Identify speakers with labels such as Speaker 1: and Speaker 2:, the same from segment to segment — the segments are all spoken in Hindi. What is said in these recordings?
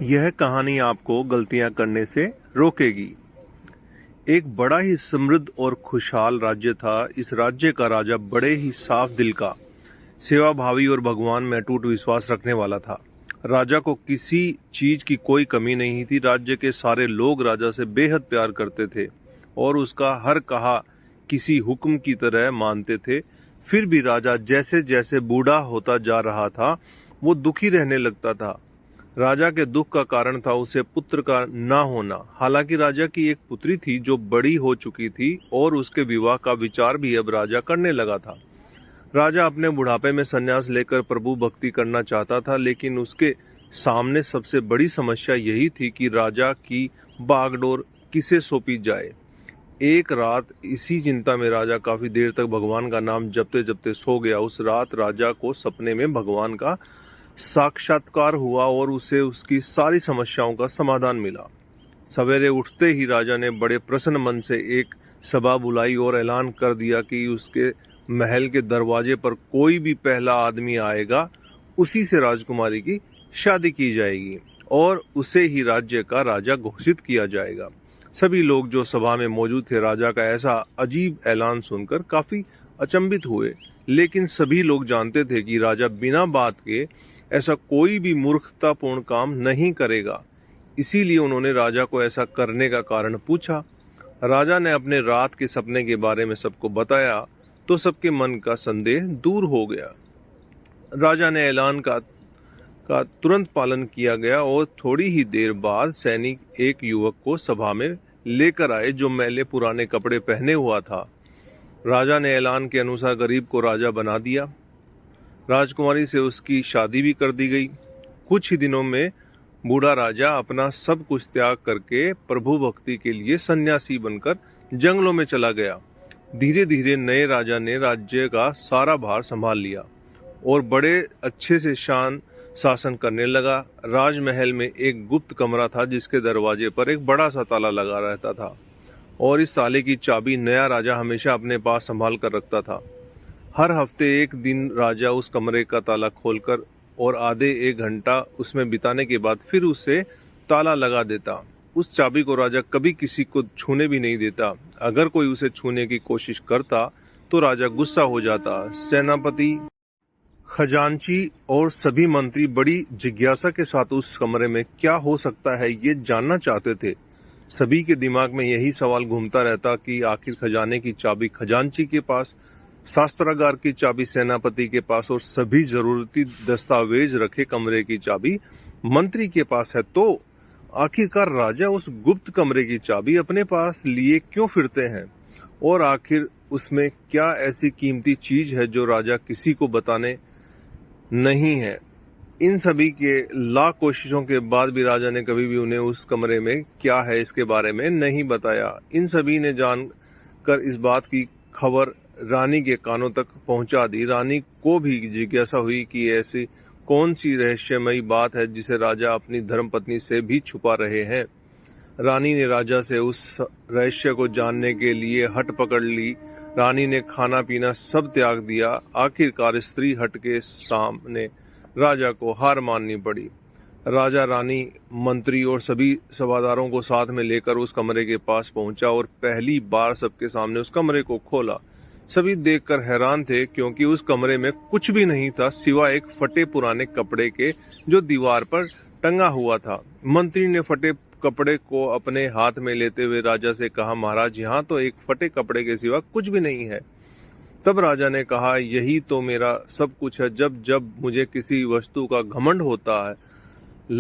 Speaker 1: यह कहानी आपको गलतियां करने से रोकेगी। एक बड़ा ही समृद्ध और खुशहाल राज्य था। इस राज्य का राजा बड़े ही साफ दिल का, सेवाभावी और भगवान में अटूट विश्वास रखने वाला था। राजा को किसी चीज की कोई कमी नहीं थी। राज्य के सारे लोग राजा से बेहद प्यार करते थे और उसका हर कहा किसी हुक्म की तरह मानते थे। फिर भी राजा जैसे जैसे बूढ़ा होता जा रहा था, वो दुखी रहने लगता था। राजा के दुख का कारण था उसे पुत्र का न होना। हालांकि राजा की एक पुत्री थी जो बड़ी हो चुकी थी और उसके विवाह का विचार भी अब राजा करने लगा था। राजा अपने बुढ़ापे में संन्यास लेकर प्रभु भक्ति करना चाहता था, लेकिन उसके सामने सबसे बड़ी समस्या यही थी कि राजा की बागडोर किसे सौंपी जाए। एक रात इसी चिंता में राजा काफी देर तक भगवान का नाम जपते जपते सो गया। उस रात राजा को सपने में भगवान का साक्षात्कार हुआ और उसे उसकी सारी समस्याओं का समाधान मिला। सवेरे उठते ही राजा ने बड़े प्रसन्न मन से एक सभा बुलाई और ऐलान कर दिया कि उसके महल के दरवाजे पर कोई भी पहला आदमी आएगा, उसी से राजकुमारी की शादी की जाएगी और उसे ही राज्य का राजा घोषित किया जाएगा। सभी लोग जो सभा में मौजूद थे राजा का ऐसा अजीब ऐलान सुनकर काफी अचंभित हुए, लेकिन सभी लोग जानते थे कि राजा बिना बात के ऐसा कोई भी मूर्खतापूर्ण काम नहीं करेगा। इसीलिए उन्होंने राजा को ऐसा करने का कारण पूछा। राजा ने अपने रात के सपने के बारे में सबको बताया तो सबके मन का संदेह दूर हो गया। राजा ने ऐलान का तुरंत पालन किया गया और थोड़ी ही देर बाद सैनिक एक युवक को सभा में लेकर आए जो मैले पुराने कपड़े पहने हुआ था। राजा ने ऐलान के अनुसार गरीब को राजा बना दिया। राजकुमारी से उसकी शादी भी कर दी गई। कुछ ही दिनों में बूढ़ा राजा अपना सब कुछ त्याग करके प्रभु भक्ति के लिए सन्यासी बनकर जंगलों में चला गया। धीरे धीरे नए राजा ने राज्य का सारा भार संभाल लिया और बड़े अच्छे से शासन करने लगा। राजमहल में एक गुप्त कमरा था जिसके दरवाजे पर एक बड़ा सा ताला लगा रहता था और इस ताले की चाबी नया राजा हमेशा अपने पास संभाल कर रखता था। हर हफ्ते एक दिन राजा उस कमरे का ताला खोलकर और आधे एक घंटा उसमें बिताने के बाद फिर उसे ताला लगा देता। उस चाबी को राजा कभी किसी को छूने भी नहीं देता। अगर कोई उसे छूने की कोशिश करता तो राजा गुस्सा हो जाता। सेनापति, खजांची और सभी मंत्री बड़ी जिज्ञासा के साथ उस कमरे में क्या हो सकता है ये जानना चाहते थे। सभी के दिमाग में यही सवाल घूमता रहता कि आखिर खजाने की चाबी खजांची के पास, शास्त्रागार की चाबी सेनापति के पास और सभी जरूरती दस्तावेज रखे कमरे की चाबी मंत्री के पास है, तो आखिरकार राजा उस गुप्त कमरे की चाबी अपने पास लिए क्यों फिरते हैं और आखिर उसमें क्या ऐसी कीमती चीज है जो राजा किसी को बताने नहीं है। इन सभी के लाख कोशिशों के बाद भी राजा ने कभी भी उन्हें उस कमरे में क्या है इसके बारे में नहीं बताया। इन सभी ने जानकर इस बात की खबर रानी के कानों तक पहुंचा दी। रानी को भी जिज्ञासा हुई कि ऐसी कौन सी रहस्यमयी बात है जिसे राजा अपनी धर्मपत्नी से भी छुपा रहे हैं। रानी ने राजा से उस रहस्य को जानने के लिए हट पकड़ ली। रानी ने खाना पीना सब त्याग दिया। आखिरकार स्त्री हट के सामने राजा को हार माननी पड़ी। राजा, रानी, मंत्री और सभी सभादारों को साथ में लेकर उस कमरे के पास पहुंचा और पहली बार सबके सामने उस कमरे को खोला। सभी देखकर हैरान थे क्योंकि उस कमरे में कुछ भी नहीं था सिवाय एक फटे पुराने कपड़े के जो दीवार पर टंगा हुआ था। मंत्री ने फटे कपड़े को अपने हाथ में लेते हुए राजा से कहा, महाराज, यहाँ तो एक फटे कपड़े के सिवा कुछ भी नहीं है। तब राजा ने कहा, यही तो मेरा सब कुछ है। जब जब मुझे किसी वस्तु का घमंड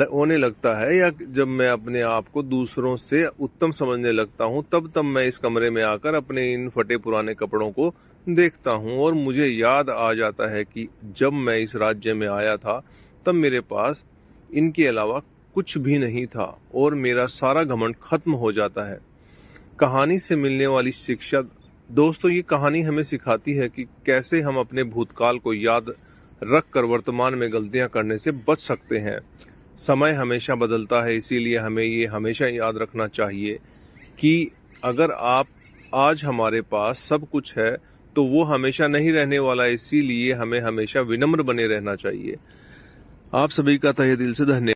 Speaker 1: होने लगता है या जब मैं अपने आप को दूसरों से उत्तम समझने लगता हूँ, तब तब मैं इस कमरे में आकर अपने इन फटे पुराने कपड़ों को देखता हूँ और मुझे याद आ जाता है कि जब मैं इस राज्य में आया था तब मेरे पास इनके अलावा कुछ भी नहीं था और मेरा सारा घमंड खत्म हो जाता है। कहानी से मिलने वाली शिक्षा, दोस्तों, ये कहानी हमें सिखाती है कि कैसे हम अपने भूतकाल को याद रखकर वर्तमान में गलतियां करने से बच सकते हैं। समय हमेशा बदलता है, इसीलिए हमें ये हमेशा याद रखना चाहिए कि अगर आज हमारे पास सब कुछ है तो वो हमेशा नहीं रहने वाला। इसीलिए हमें हमेशा विनम्र बने रहना चाहिए। आप सभी का तहे दिल से धन्यवाद।